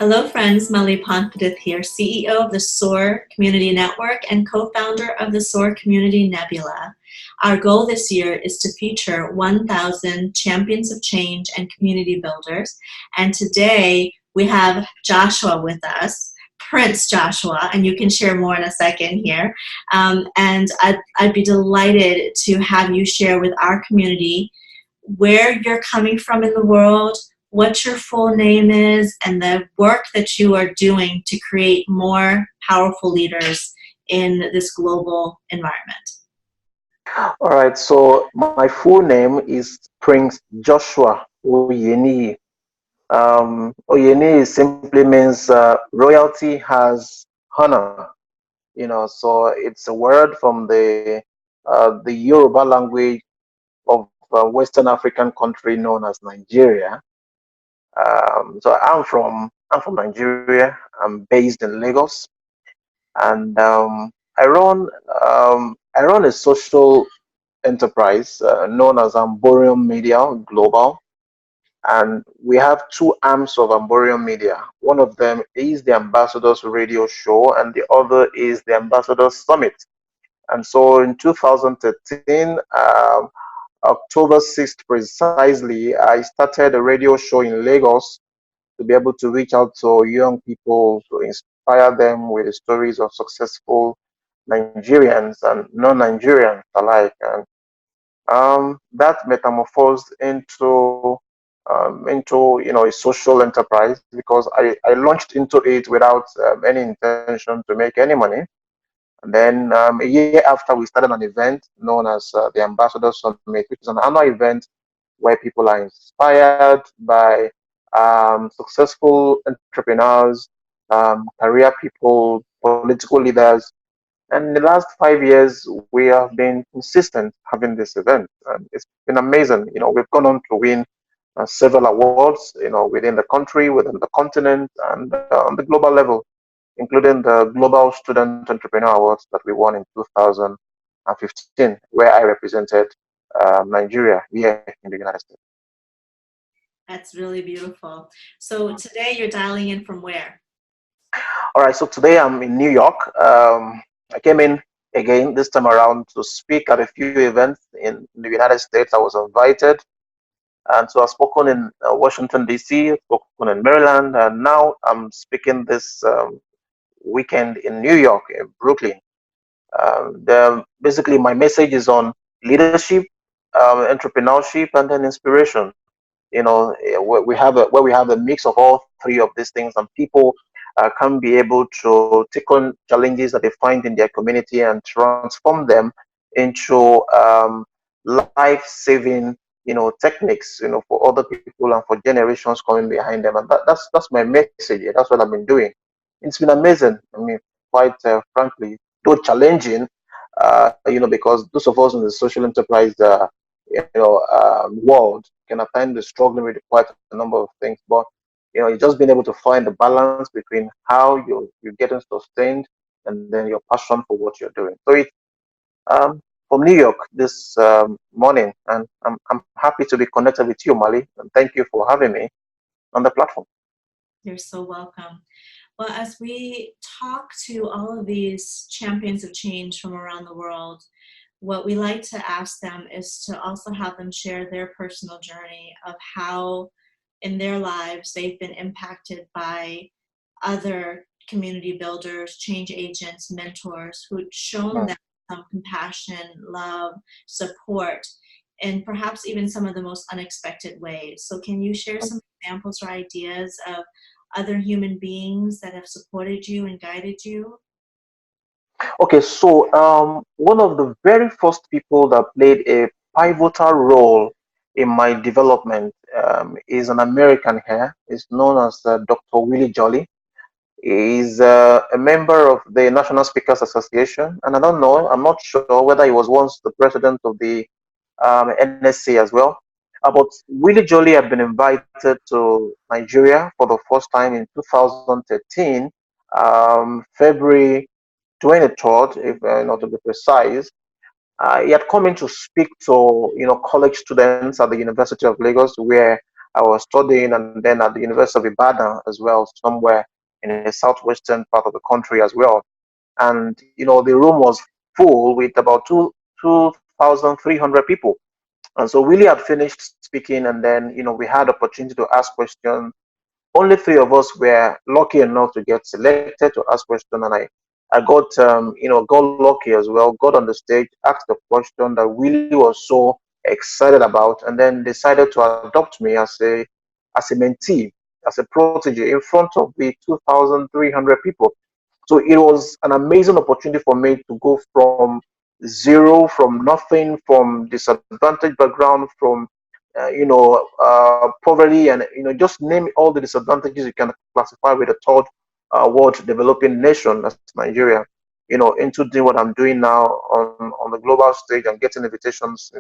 Hello friends, Phonpadith here, CEO of the Soar Community Network and co-founder of the Soar Community Nebula. Our goal this year is to feature 1,000 champions of change and community builders. And today we have Joshua with us, Prince Joshua, and you can share more in a second here. And I'd be delighted to have you share with our community where you're coming from in the world, what your full name is, and the work that you are doing to create more powerful leaders in this global environment. All right, so my full name is Prince Joshua Oyeni. Oyeni simply means royalty has honor. So it's a word from the Yoruba language of a Western African country known as Nigeria. So I'm from Nigeria. I'm based in Lagos, and I run a social enterprise known as Amborium Media Global, and we have two arms of Amborium Media. One of them is the Ambassadors Radio Show, and the other is the Ambassadors Summit. And so in 2013, October 6th precisely, I started a radio show in Lagos to be able to reach out to young people, to inspire them with the stories of successful Nigerians and non-Nigerians alike. And that metamorphosed into a social enterprise, because I launched into it without any intention to make any money. And then a year after, we started an event known as the Ambassador Summit, which is an annual event where people are inspired by successful entrepreneurs, career people, political leaders. And in the last 5 years, we have been consistent having this event. And it's been amazing. We've gone on to win several awards, within the country, within the continent, and on the global level, including the Global Student Entrepreneur Awards that we won in 2015, where I represented Nigeria here in the United States. That's really beautiful. So today you're dialing in from where? All right, so today I'm in New York. I came in again this time around to speak at a few events in the United States. I was invited. And so I've spoken in Washington, D.C., spoken in Maryland, and now I'm speaking this weekend in New York, in Brooklyn. Basically, my message is on leadership, entrepreneurship, and then inspiration. Where we have a mix of all three of these things, and people can be able to take on challenges that they find in their community and transform them into life-saving, techniques, for other people and for generations coming behind them. And that's my message. That's what I've been doing. It's been amazing. I mean, quite frankly, though challenging, because those of us in the social enterprise, world can at times be struggling with quite a number of things. But you just being able to find the balance between how you're getting sustained and then your passion for what you're doing. So it's from New York this morning, and I'm happy to be connected with you, Mali, and thank you for having me on the platform. You're so welcome. Well, as we talk to all of these champions of change from around the world, what we like to ask them is to also have them share their personal journey of how in their lives they've been impacted by other community builders, change agents, mentors who've shown them some compassion, love, support, and perhaps even some of the most unexpected ways. So can you share some examples or ideas of other human beings that have supported you and guided you? Okay, so one of the very first people that played a pivotal role in my development is an American here. He's known as Dr. Willie Jolly. He's a member of the National Speakers Association, and I don't know, I'm not sure whether he was once the president of the NSC as well. But Willie Jolly had been invited to Nigeria for the first time in 2013, February 23rd, if not to be precise. He had come in to speak to college students at the University of Lagos, where I was studying, and then at the University of Ibadan as well, somewhere in the southwestern part of the country as well. And the room was full with about 2,300 people. And so Willie had finished speaking, and then we had opportunity to ask questions. Only three of us were lucky enough to get selected to ask questions, and I got got lucky as well. Got on the stage, asked the question that Willie was so excited about, and then decided to adopt me as a mentee, as a protege in front of the 2,300 people. So it was an amazing opportunity for me to go from zero, from nothing, from disadvantaged background, from poverty, and just name all the disadvantages you can classify with a third world developing nation as Nigeria. Into doing what I'm doing now on the global stage and getting invitations,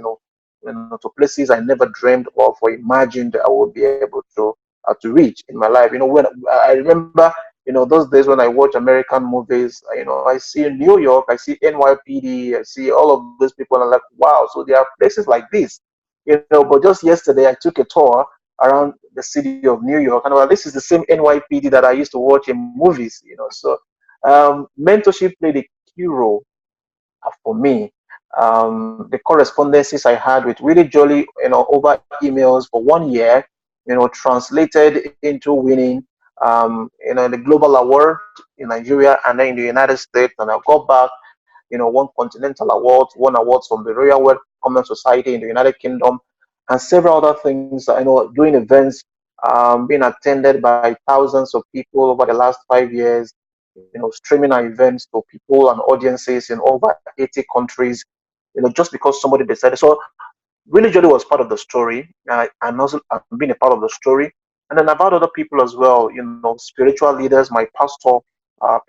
to places I never dreamed of or imagined I would be able to reach in my life. When I remember, those days when I watch American movies, I see New York, I see NYPD, I see all of these people, and I'm like, wow, so there are places like this. But just yesterday I took a tour around the city of New York, and well, this is the same NYPD that I used to watch in movies. So mentorship played a key role for me. The correspondences I had with Willie Jolly, over emails for 1 year, translated into winning, the global award in Nigeria and then in the United States. And I got back, won continental awards, won awards from the Royal World Common Society in the United Kingdom, and several other things. Doing events, being attended by thousands of people over the last 5 years. Streaming our events to people and audiences in over 80 countries. Just because somebody decided. So Willie Jolly was part of the story, and also I've been a part of the story. And then about other people as well, spiritual leaders. My pastor,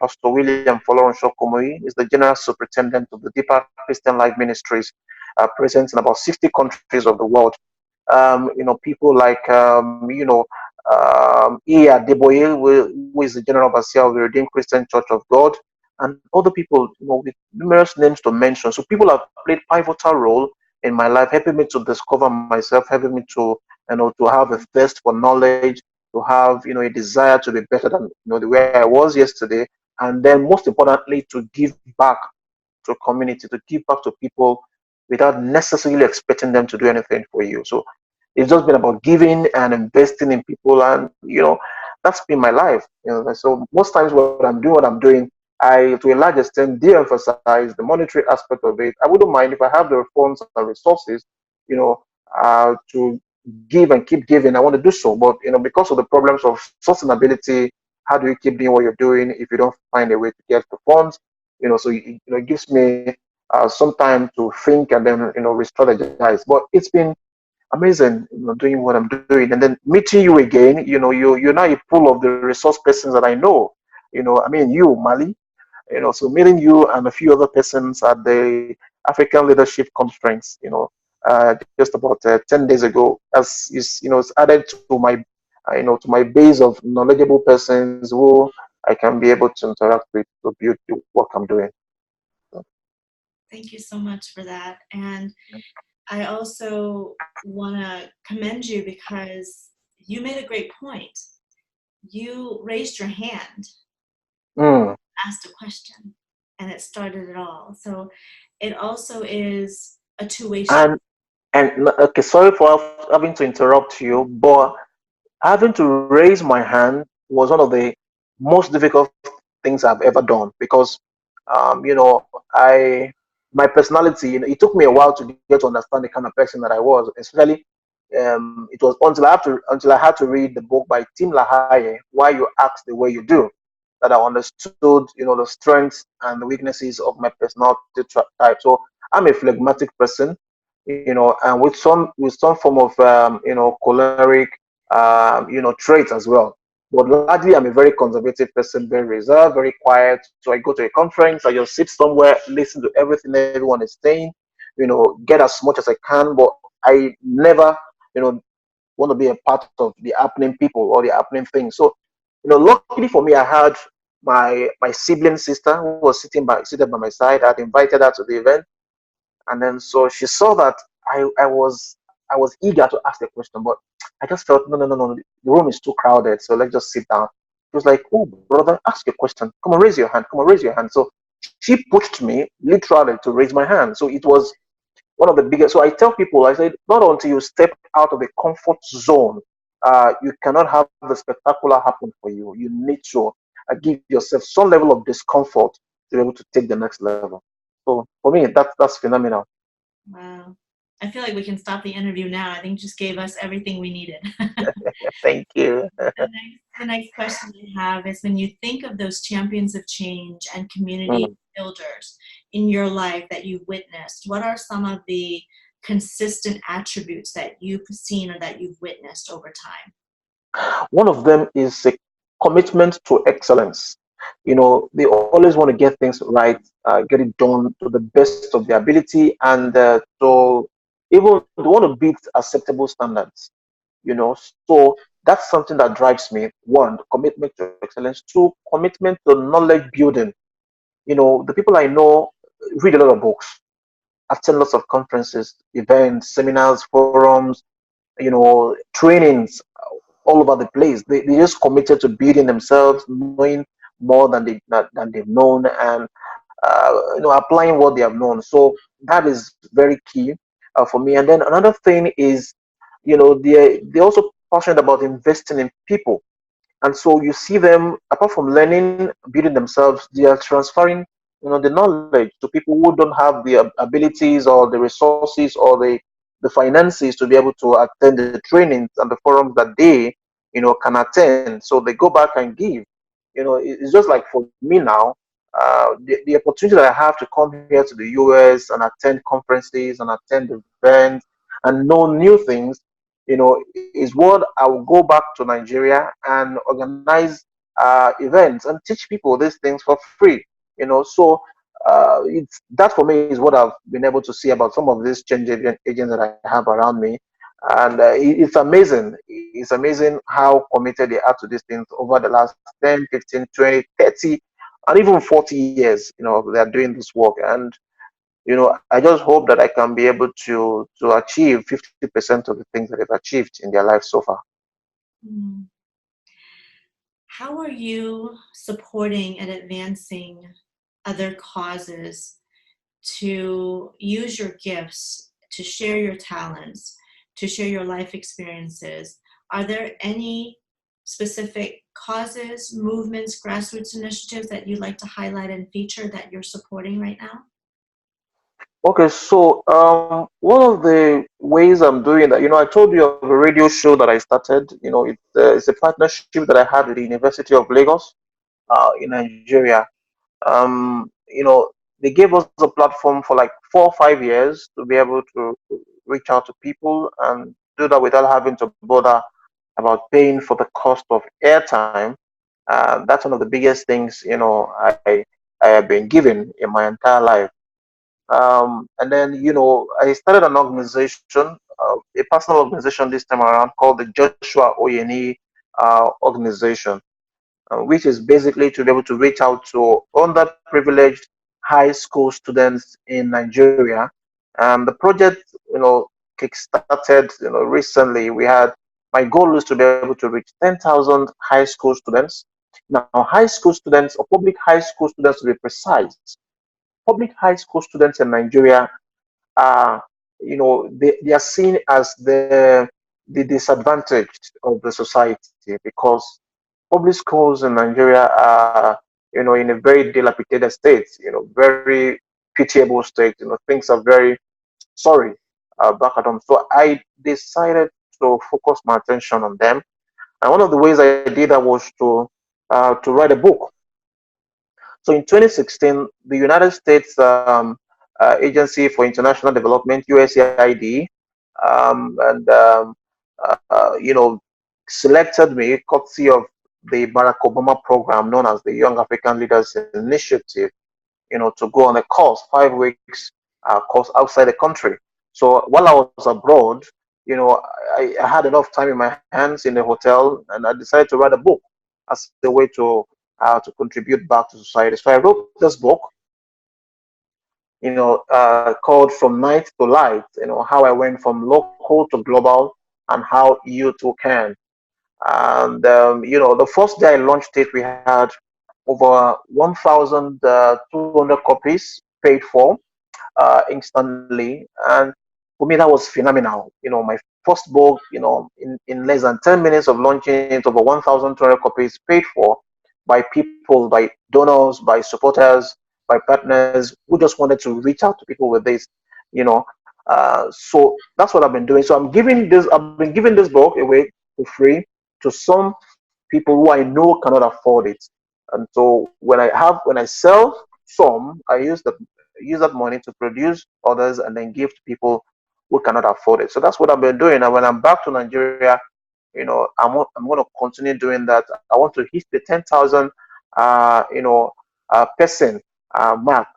Pastor William Folorunsho Komoyi, is the general superintendent of the Deeper Christian Life Ministries, present in about 60 countries of the world. People like, Iya Deboye, who is the general overseer of the Redeemed Christian Church of God, and other people, with numerous names to mention. So people have played pivotal role in my life, helping me to discover myself, helping me to have a thirst for knowledge, to have, a desire to be better than, the way I was yesterday, and then most importantly, to give back to a community, to give back to people without necessarily expecting them to do anything for you. So it's just been about giving and investing in people, and that's been my life. So most times what I'm doing, I, to a large extent, de-emphasize the monetary aspect of it. I wouldn't mind if I have the funds and resources, to give and keep giving. I want to do so, but because of the problems of sustainability, how do you keep doing what you're doing if you don't find a way to get the funds? So it gives me some time to think and then re-strategize. But it's been amazing, doing what I'm doing, and then meeting you again. You're now a pool of the resource persons that I know. I mean, you, Mali. So meeting you and a few other persons at the African Leadership Conference. Just about 10 days ago, as is, it's added to my, to my base of knowledgeable persons who I can be able to interact with to build the work I'm doing. Thank you so much for that. And I also want to commend you because you made a great point. You raised your hand, asked a question, and it started it all. So it also is a two-way street. And okay, sorry for having to interrupt you, but having to raise my hand was one of the most difficult things I've ever done, because I my personality, it took me a while to get to understand the kind of person that I was. Especially, it was until I had to read the book by Tim LaHaye, Why You Act the Way You Do, that I understood, the strengths and the weaknesses of my personality type. So I'm a phlegmatic person, and with some form of choleric, traits as well. But largely, I'm a very conservative person, very reserved, very quiet. So I go to a conference, I just sit somewhere, listen to everything everyone is saying, get as much as I can, but I never, want to be a part of the happening people or the happening things. So, luckily for me, I had my sibling sister who was seated by my side. I'd invited her to the event, and then so she saw that I was eager to ask the question, but I just felt, no, no, no, no, the room is too crowded, so let's just sit down. He was like, oh, brother, ask your question. Come on, raise your hand. Come on, raise your hand. So she pushed me literally to raise my hand. So it was one of the biggest. So I tell people, I said, not until you step out of the comfort zone, you cannot have the spectacular happen for you. You need to give yourself some level of discomfort to be able to take the next level. So for me, that's phenomenal. Wow. I feel like we can stop the interview now. I think you just gave us everything we needed. Thank you. The next question I have is, when you think of those champions of change and community Mm. builders in your life that you've witnessed, what are some of the consistent attributes that you've seen or that you've witnessed over time? One of them is a commitment to excellence. They always want to get things right, get it done to the best of their ability, and to even they want to beat acceptable standards. So that's something that drives me. One, commitment to excellence. Two, commitment to knowledge building. The people I know read a lot of books, attend lots of conferences, events, seminars, forums, trainings all over the place. They just committed to building themselves, knowing more than they've known, and applying what they have known. So that is very key for me. And then another thing is, they're also passionate about investing in people. And so you see them, apart from learning, building themselves, they are transferring, the knowledge to people who don't have the abilities or the resources or the finances to be able to attend the trainings and the forums that they, can attend. So they go back and give. It's just like for me now, the opportunity that I have to come here to the US and attend conferences and attend events and know new things, is what I will go back to Nigeria and organize events and teach people these things for free. So it's that for me is what I've been able to see about some of these change agents that I have around me, and it's amazing. It's amazing how committed they are to these things over the last 10, 15, 20, 30, and even 40 years. They are doing this work, and I just hope that I can be able to achieve 50% of the things that they've achieved in their life so far. Mm. How are you supporting and advancing other causes to use your gifts, to share your talents, to share your life experiences? Are there any specific causes, movements, grassroots initiatives that you'd like to highlight and feature that you're supporting right now? Okay, so one of the ways I'm doing that, I told you of a radio show that I started. It's a partnership that I had with the University of Lagos in Nigeria. They gave us a platform for like 4 or 5 years to be able to reach out to people and do that without having to bother about paying for the cost of airtime. That's one of the biggest things, I have been given in my entire life. And then, I started an organization, a personal organization this time around called the Joshua Oyeni organization, which is basically to be able to reach out to underprivileged high school students in Nigeria. The project, kickstarted, recently. My goal is to be able to reach 10,000 high school students. Now, high school students, or public high school students to be precise, public high school students in Nigeria are, they are seen as the disadvantaged of the society, because public schools in Nigeria are, in a very dilapidated state, very pitiable state. Things are very sorry back at home. So I decided to focus my attention on them. And one of the ways I did that was to write a book. So in 2016, the United States Agency for International Development, USAID, and selected me courtesy of the Barack Obama program known as the Young African Leaders Initiative, to go on a course, 5 weeks course outside the country. So while I was abroad, I had enough time in my hands in the hotel, and I decided to write a book as a way to contribute back to society. So I wrote this book, called From Night to Light, how I went from local to global and how you too can. And the first day I launched it, we had over 1,200 copies paid for instantly. And for me, that was phenomenal. My first book, in less than 10 minutes of launching it, over 1,200 copies paid for by people, by donors, by supporters, by partners who just wanted to reach out to people with this, you know. So that's what I've been doing. So I've been giving this book away for free to some people who I know cannot afford it. And so when I sell some, I use that money to produce others and then give to people who cannot afford it. So that's what I've been doing. And when I'm back to Nigeria, I'm going to continue doing that. I want to hit the 10,000, person mark,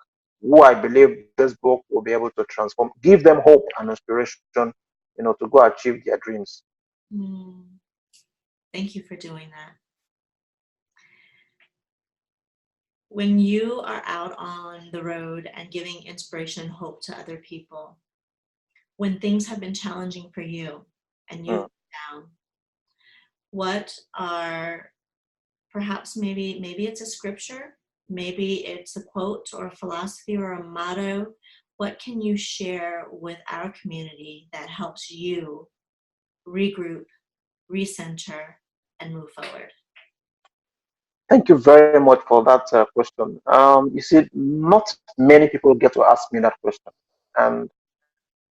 who I believe this book will be able to transform, give them hope and inspiration, to go achieve their dreams. Mm. Thank you for doing that. When you are out on the road and giving inspiration and hope to other people, when things have been challenging for you and you've been down, what are perhaps maybe it's a scripture, maybe it's a quote or a philosophy or a motto. What can you share with our community that helps you regroup, recenter, and move forward? Thank you very much for that question. You see, not many people get to ask me that question. And,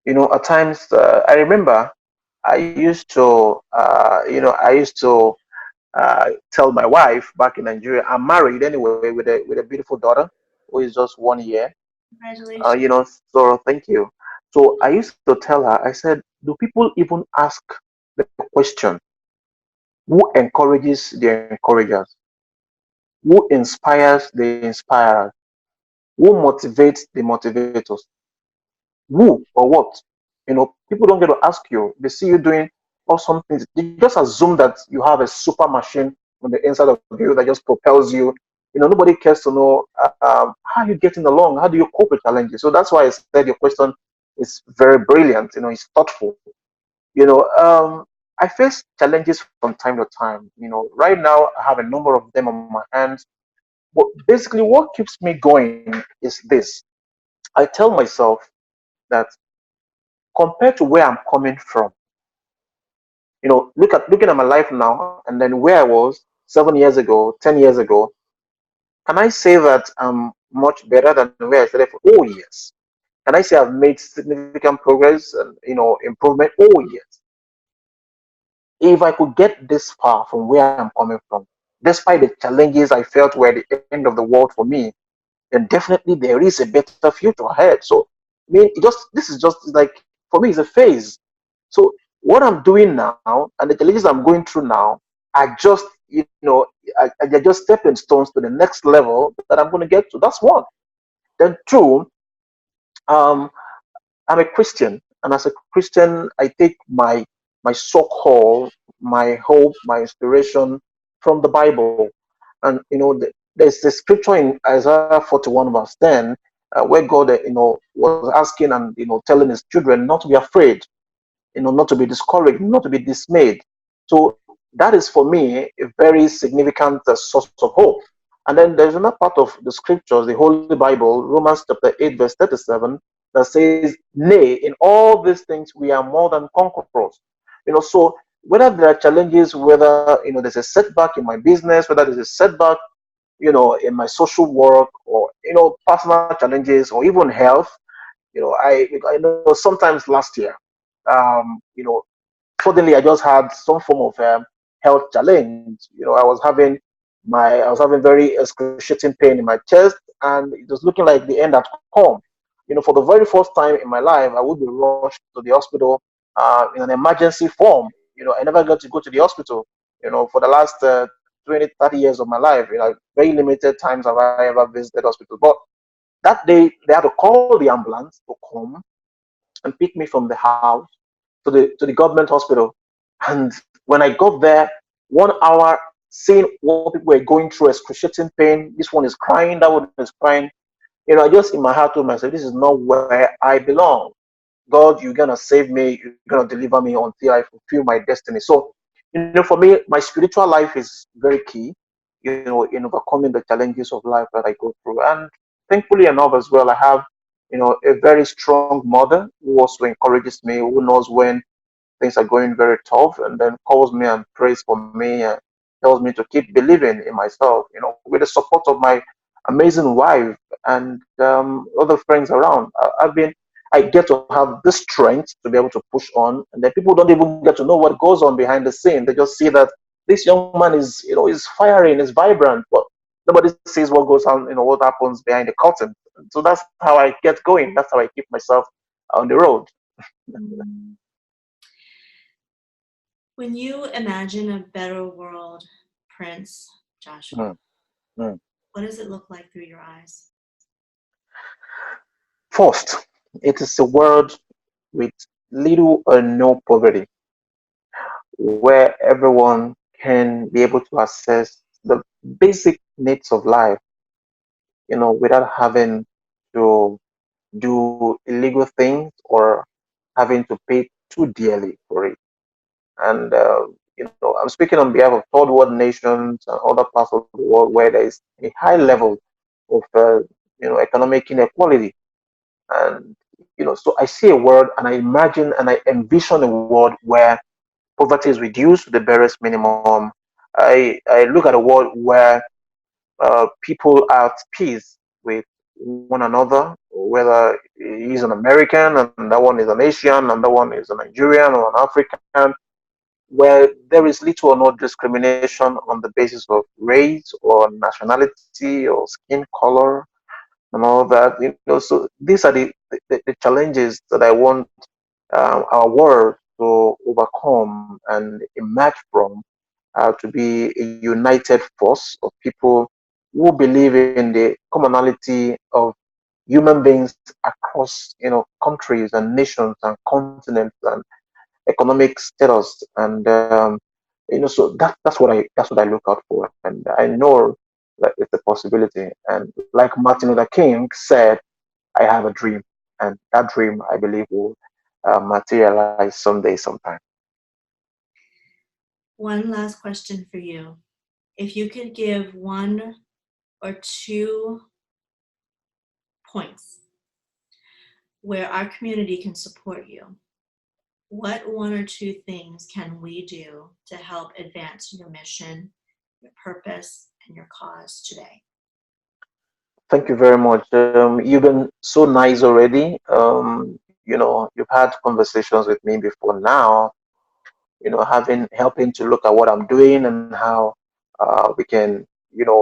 at times, I remember I used to tell my wife back in Nigeria, I'm married anyway with a beautiful daughter who is just 1 year. Congratulations. So thank you. So I used to tell her, I said, do people even ask the question, who encourages the encouragers? Who inspires the inspirers? Who motivates the motivators? Who or what? People don't get to ask you. They see you doing awesome things. They just assume that you have a super machine on the inside of you that just propels you. Nobody cares to know how you're getting along. How do you cope with challenges? So that's why I said your question is very brilliant. It's thoughtful. I face challenges from time to time. Right now I have a number of them on my hands. But basically, what keeps me going is this. I tell myself that compared to where I'm coming from, looking at my life now and then where I was 7 years ago, 10 years ago, can I say that I'm much better than where I started? Oh yes. Can I say I've made significant progress and improvement? Oh yes. If I could get this far from where I'm coming from, despite the challenges I felt were the end of the world for me, then definitely there is a better future ahead. So, I mean, this is just like, for me, it's a phase. So what I'm doing now and the challenges I'm going through now are just, they're just stepping stones to the next level that I'm going to get to. That's one. Then two, um, I'm a Christian, and as a Christian, I take my so-called, my hope, my inspiration from the Bible. And there's a scripture in Isaiah 41 verse 10, where God, was asking and telling His children not to be afraid, not to be discouraged, not to be dismayed. So that is for me a very significant source of hope. And then there's another part of the scriptures, the Holy Bible, Romans chapter 8, verse 37, that says, nay, in all these things we are more than conquerors. So whether there are challenges, whether there's a setback in my business, whether there's a setback, in my social work, or personal challenges, or even health, I know sometimes last year, suddenly I just had some form of health challenge. I was having very excruciating pain in my chest, and it was looking like the end had come. For the very first time in my life, I would be rushed to the hospital in an emergency form. I never got to go to the hospital. For the last 20, 30 years of my life, very limited times have I ever visited hospital. But that day, they had to call the ambulance to come and pick me from the house to the government hospital. And when I got there, 1 hour, seeing what people were going through, excruciating pain. This one is crying, that one is crying. I just in my heart told myself, this is not where I belong. God, you're gonna save me, you're gonna deliver me until I fulfill my destiny. So, for me, my spiritual life is very key, in overcoming the challenges of life that I go through. And thankfully enough as well, I have, a very strong mother who also encourages me, who knows when things are going very tough, and then calls me and prays for me and tells me to keep believing in myself, with the support of my amazing wife and other friends around. I get to have this strength to be able to push on, and then people don't even get to know what goes on behind the scene. They just see that this young man is firing, is vibrant, but nobody sees what goes on, what happens behind the curtain. So that's how I get going. That's how I keep myself on the road. Mm. When you imagine a better world, Prince Joshua, Mm, mm. what does it look like through your eyes? First, it is a world with little or no poverty, where everyone can be able to access the basic needs of life, without having to do illegal things or having to pay too dearly for it. And, I'm speaking on behalf of third world nations and other parts of the world where there is a high level of, economic inequality. And, so I see a world and I imagine and I envision a world where poverty is reduced to the barest minimum. I look at a world where people are at peace with one another, whether he's an American and that one is an Asian and that one is a Nigerian or an African, where there is little or no discrimination on the basis of race or nationality or skin color and all that. So these are the challenges that I want our world to overcome and emerge from, to be a united force of people who believe in the commonality of human beings across countries and nations and continents and economic status. And so that's what I look out for, and I know that it's a possibility. And like Martin Luther King said, I have a dream, and that dream I believe will materialize someday, sometime. One last question for you. If you could give one or two points where our community can support you, what one or two things can we do to help advance your mission, your purpose, and your cause today? Thank you very much. You've been so nice already. You've had conversations with me before now, having helping to look at what I'm doing and how we can,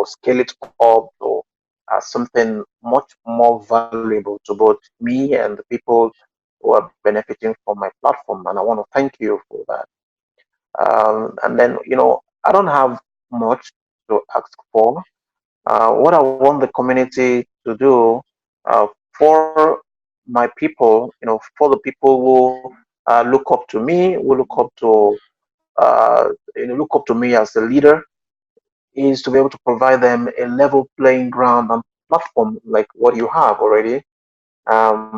scale it up to something much more valuable to both me and the people who are benefiting from my platform. And I want to thank you for that. And then, I don't have much to ask for. What I want the community to do for my people, for the people who look up to me, who look up to me as a leader, is to be able to provide them a level playing ground and platform like what you have already. At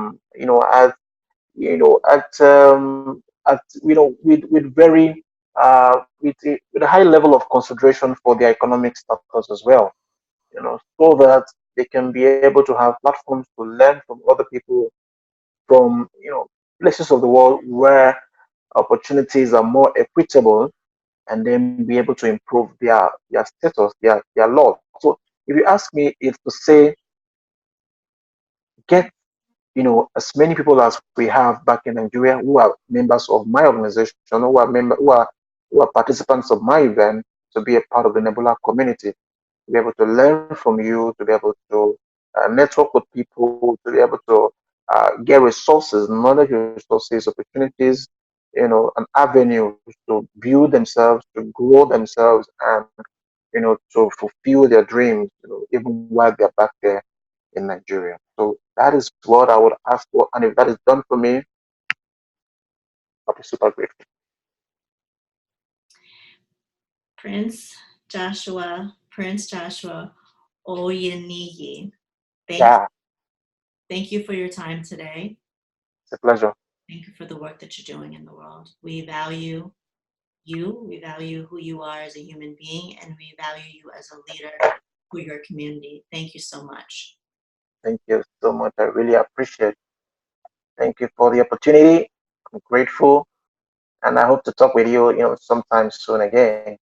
with very with a high level of consideration for their economic status as well, so that they can be able to have platforms to learn from other people from places of the world where opportunities are more equitable, and then be able to improve their status, their lot. So if you ask me, it's to say get as many people as we have back in Nigeria who are members of my organization, who are participants of my event, to be a part of the Nebula community, to be able to learn from you, to be able to network with people, to be able to get resources, knowledge resources, opportunities, an avenue to build themselves, to grow themselves, and to fulfill their dreams, even while they're back there in Nigeria. So that is what I would ask for, and if that is done for me, I'll be super grateful. Prince Joshua Oyeniyi, thank you. Yeah, Thank you for your time today. it's a pleasure. Thank you for the work that you're doing in the world. We value you, we value who you are as a human being, and we value you as a leader for your community. Thank you so much. Thank you so much. I really appreciate it. Thank you for the opportunity. I'm grateful, and I hope to talk with you, sometime soon again.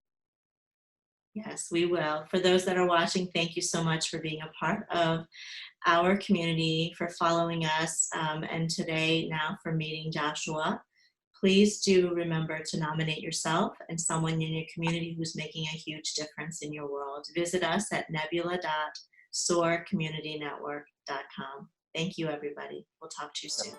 Yes, we will. For those that are watching, thank you so much for being a part of our community, for following us, and today now for meeting Joshua. Please do remember to nominate yourself and someone in your community who's making a huge difference in your world. Visit us at nebula.soarcommunitynetwork.com. Thank you, everybody. We'll talk to you soon.